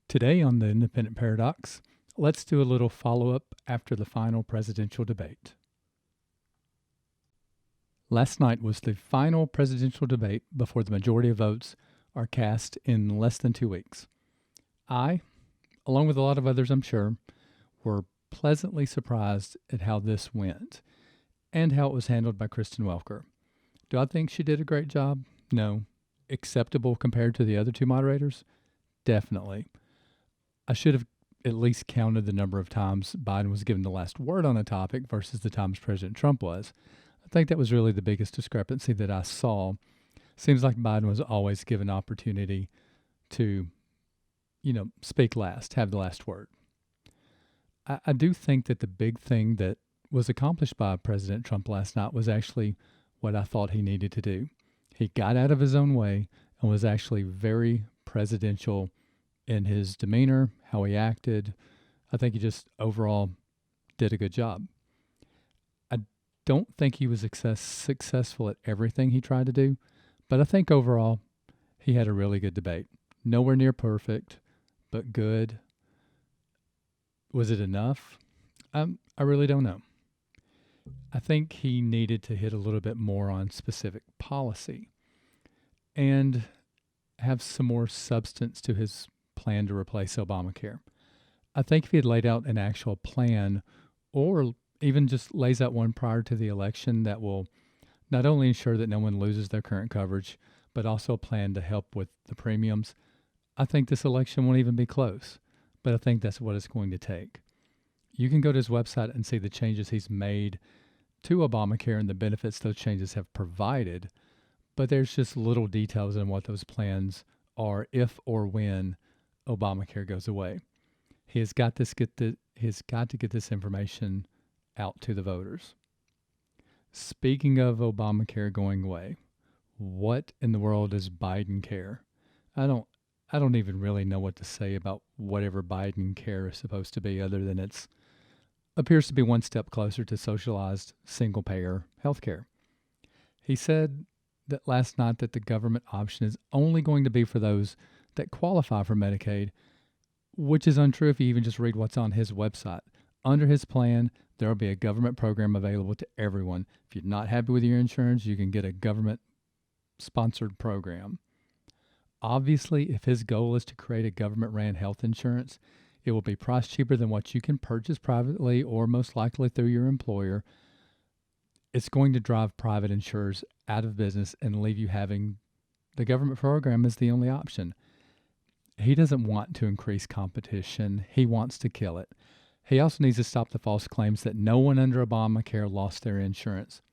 Today on the Independent Paradox, let's do a little follow up after the final presidential debate. Last night was the final presidential debate before the majority of votes are cast in less than 2 weeks. I, along with a lot of others I'm sure, were pleasantly surprised at how this went and how it was handled by Kristen Welker. Do I think she did a great job? No. Acceptable compared to the other two moderators? Definitely. I should have at least counted the number of times Biden was given the last word on a topic versus the times President Trump was. I think that was really the biggest discrepancy that I saw. Seems like Biden was always given opportunity to, speak last, have the last word. I do think that the big thing that was accomplished by President Trump last night was actually what I thought he needed to do. He got out of his own way and was actually very presidential in his demeanor, how he acted. I think he just overall did a good job. I don't think he was successful at everything he tried to do, but I think overall he had a really good debate. Nowhere near perfect, but good. Was it enough? I really don't know. I think he needed to hit a little bit more on specific policy and have some more substance to his plan to replace Obamacare. I think if he had laid out an actual plan or even just lays out one prior to the election that will not only ensure that no one loses their current coverage, but also a plan to help with the premiums, I think this election won't even be close. But I think that's what it's going to take. You can go to his website and see the changes he's made to Obamacare and the benefits those changes have provided, but there's just little details on what those plans are if or when Obamacare goes away. He has got to get this information out to the voters. Speaking of Obamacare going away, what in the world is Biden care? I don't even really know what to say about whatever Biden care is supposed to be, other than it appears to be one step closer to socialized single payer health care. He said that last night that the government option is only going to be for those that qualify for Medicaid, which is untrue if you even just read what's on his website. Under his plan, there will be a government program available to everyone. If you're not happy with your insurance, you can get a government-sponsored program. Obviously, if his goal is to create a government-ran health insurance, it will be priced cheaper than what you can purchase privately or most likely through your employer. It's going to drive private insurers out of business and leave you having the government program as the only option. He doesn't want to increase competition. He wants to kill it. He also needs to stop the false claims that no one under Obamacare lost their insurance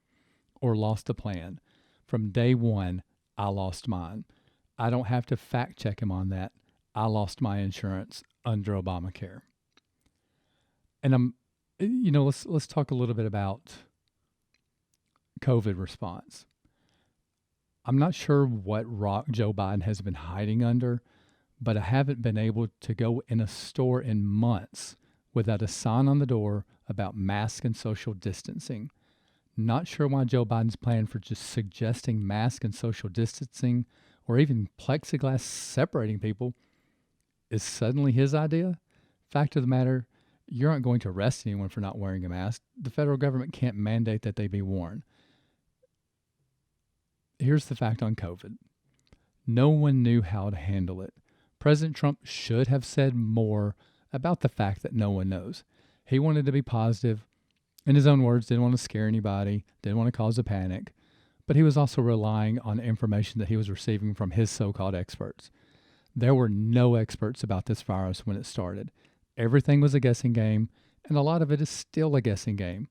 or lost a plan. From day one, I lost mine. I don't have to fact check him on that. I lost my insurance under Obamacare. And let's talk a little bit about COVID response. I'm not sure what rock Joe Biden has been hiding under, but I haven't been able to go in a store in months without a sign on the door about mask and social distancing. Not sure why Joe Biden's plan for just suggesting mask and social distancing or even plexiglass separating people is suddenly his idea. Fact of the matter, you aren't going to arrest anyone for not wearing a mask. The federal government can't mandate that they be worn. Here's the fact on COVID. No one knew how to handle it. President Trump should have said more about the fact that no one knows. He wanted to be positive. In his own words, didn't want to scare anybody, didn't want to cause a panic. But he was also relying on information that he was receiving from his so-called experts. There were no experts about this virus when it started. Everything was a guessing game, and a lot of it is still a guessing game.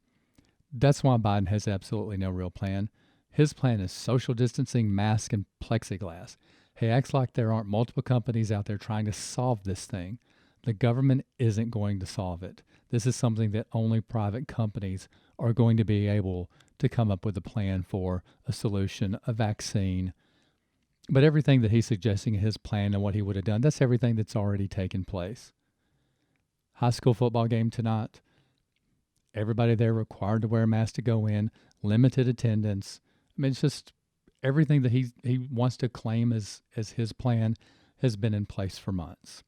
That's why Biden has absolutely no real plan. His plan is social distancing, mask, and plexiglass. He acts like there aren't multiple companies out there trying to solve this thing. The government isn't going to solve it. This is something that only private companies are going to be able to come up with a plan for, a solution, a vaccine. But everything that he's suggesting in his plan and what he would have done, that's everything that's already taken place. High school football game tonight. Everybody there required to wear a mask to go in, limited attendance. I mean, it's just everything that he wants to claim as his plan has been in place for months.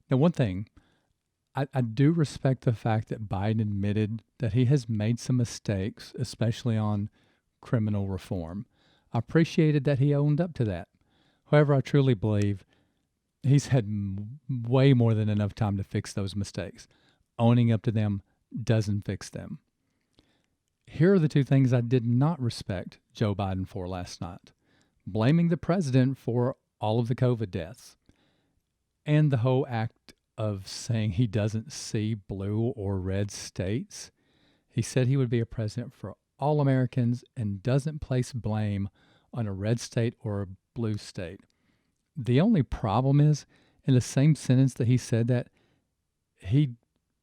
Now, one thing, I do respect the fact that Biden admitted that he has made some mistakes, especially on criminal reform. I appreciated that he owned up to that. However, I truly believe he's had way more than enough time to fix those mistakes. Owning up to them doesn't fix them. Here are the two things I did not respect Joe Biden for last night: blaming the president for all of the COVID deaths, and the whole act of saying he doesn't see blue or red states. He said he would be a president for all Americans and doesn't place blame on a red state or a blue state. The only problem is, in the same sentence that he said that, he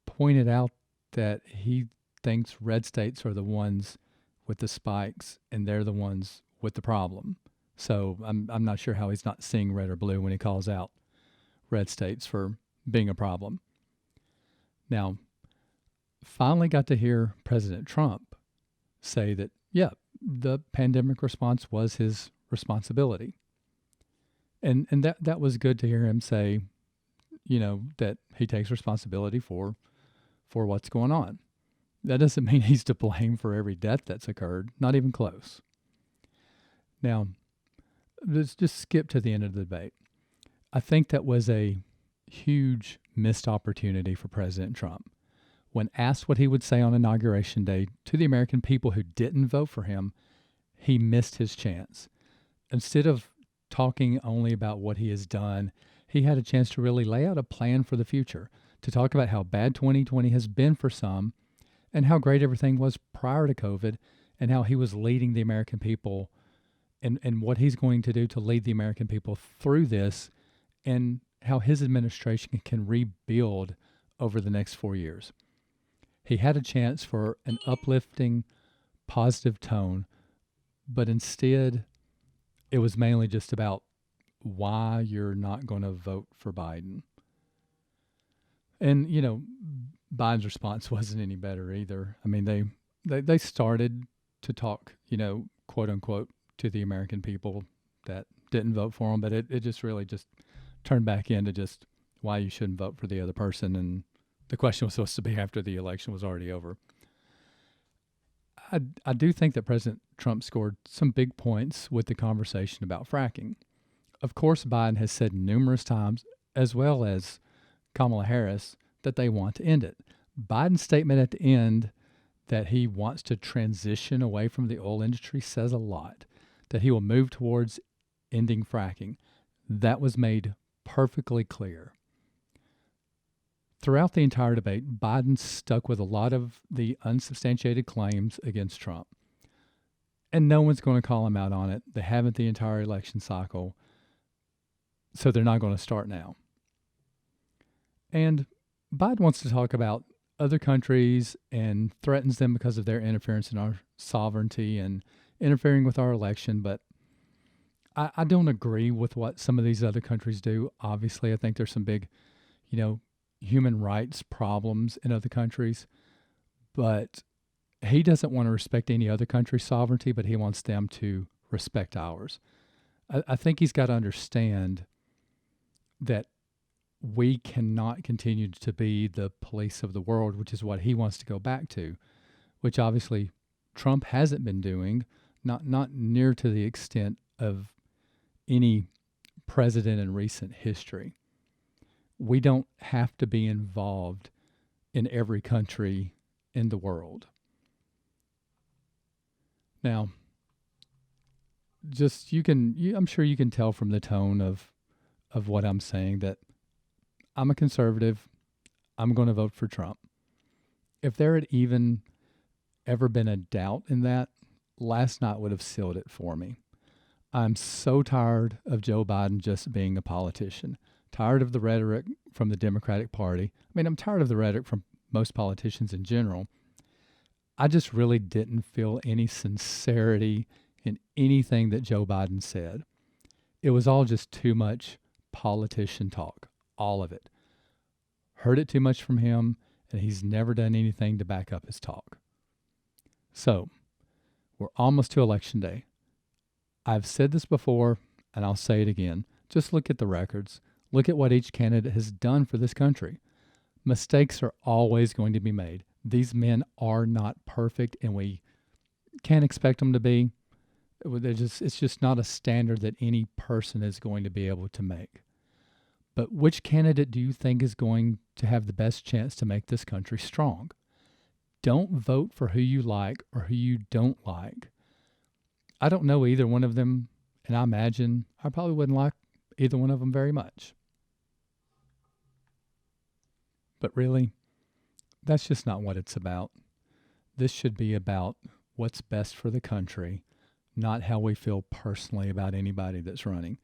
pointed out that he thinks red states are the ones with the spikes and they're the ones with the problem. So I'm not sure how he's not seeing red or blue when he calls out red states for being a problem. Now, finally got to hear President Trump say that, yeah, the pandemic response was his responsibility. And that was good to hear him say, that he takes responsibility for what's going on. That doesn't mean he's to blame for every death that's occurred, not even close. Now, let's just skip to the end of the debate. I think that was a huge missed opportunity for President Trump. When asked what he would say on Inauguration Day to the American people who didn't vote for him, he missed his chance. Instead of talking only about what he has done, he had a chance to really lay out a plan for the future, to talk about how bad 2020 has been for some and how great everything was prior to COVID and how he was leading the American people and what he's going to do to lead the American people through this and how his administration can rebuild over the next 4 years. He had a chance for an uplifting, positive tone, but instead it was mainly just about why you're not going to vote for Biden. And, Biden's response wasn't any better either. I mean, they started to talk, quote unquote, to the American people that didn't vote for him, but it just really just turned back into just why you shouldn't vote for the other person. And the question was supposed to be after the election was already over. I do think that President Trump scored some big points with the conversation about fracking. Of course, Biden has said numerous times, as well as Kamala Harris, that they want to end it. Biden's statement at the end that he wants to transition away from the oil industry says a lot, that he will move towards ending fracking. That was made perfectly clear. Throughout the entire debate, Biden stuck with a lot of the unsubstantiated claims against Trump. And no one's going to call him out on it. They haven't the entire election cycle, so they're not going to start now. And Biden wants to talk about other countries and threatens them because of their interference in our sovereignty and interfering with our election. But I don't agree with what some of these other countries do. Obviously, I think there's some big, human rights problems in other countries. But he doesn't want to respect any other country's sovereignty, but he wants them to respect ours. I think he's got to understand that we cannot continue to be the police of the world, which is what he wants to go back to, which obviously Trump hasn't been doing, not near to the extent of any president in recent history. We don't have to be involved in every country in the world. Now, I'm sure you can tell from the tone of what I'm saying that I'm a conservative. I'm going to vote for Trump. If there had even ever been a doubt in that, last night would have sealed it for me. I'm so tired of Joe Biden just being a politician, tired of the rhetoric from the Democratic Party. I mean, I'm tired of the rhetoric from most politicians in general. I just really didn't feel any sincerity in anything that Joe Biden said. It was all just too much politician talk, all of it. Heard it too much from him, and he's never done anything to back up his talk. So, we're almost to Election Day. I've said this before, and I'll say it again. Just look at the records. Look at what each candidate has done for this country. Mistakes are always going to be made. These men are not perfect, and we can't expect them to be. It's just not a standard that any person is going to be able to make. But which candidate do you think is going to have the best chance to make this country strong? Don't vote for who you like or who you don't like. I don't know either one of them, and I imagine I probably wouldn't like either one of them very much. But really, that's just not what it's about. This should be about what's best for the country, not how we feel personally about anybody that's running.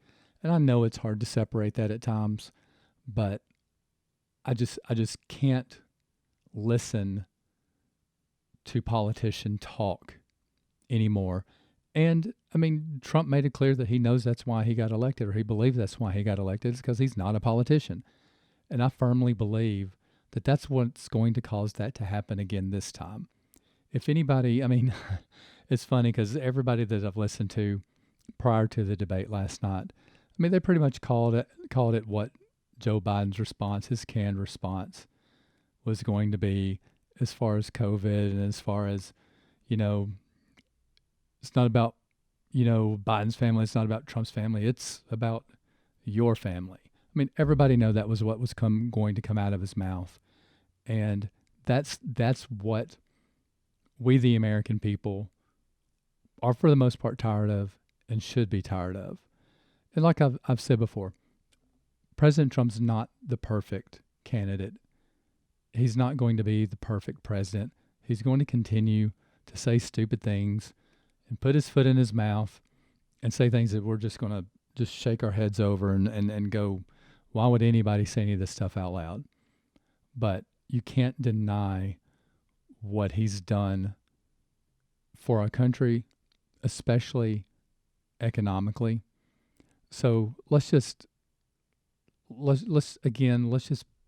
And I know it's hard to separate that at times, but I just can't listen to politician talk anymore. And I mean, Trump made it clear that he knows that's why he got elected, or he believes that's why he got elected. It's because he's not a politician. And I firmly believe that that's what's going to cause that to happen again this time. If anybody, I mean, it's funny because everybody that I've listened to prior to the debate last night, I mean, they pretty much called it what Joe Biden's response, his canned response, was going to be as far as COVID and as far as, it's not about, Biden's family. It's not about Trump's family. It's about your family. I mean, everybody know that was what was going to come out of his mouth. And that's what we, the American people, are for the most part tired of and should be tired of. And like I've said before, President Trump's not the perfect candidate. He's not going to be the perfect president. He's going to continue to say stupid things and put his foot in his mouth and say things that we're just going to just shake our heads over and go, why would anybody say any of this stuff out loud? But you can't deny what he's done for our country, especially economically. So let's just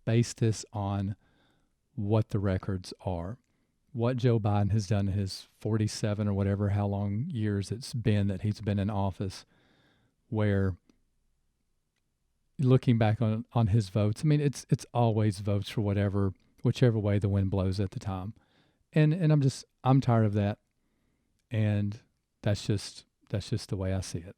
base this on what the records are. What Joe Biden has done in his 47 or whatever, how long years it's been that he's been in office, where looking back on his votes, I mean, it's always votes for whichever way the wind blows at the time. And I'm tired of that. And that's just the way I see it.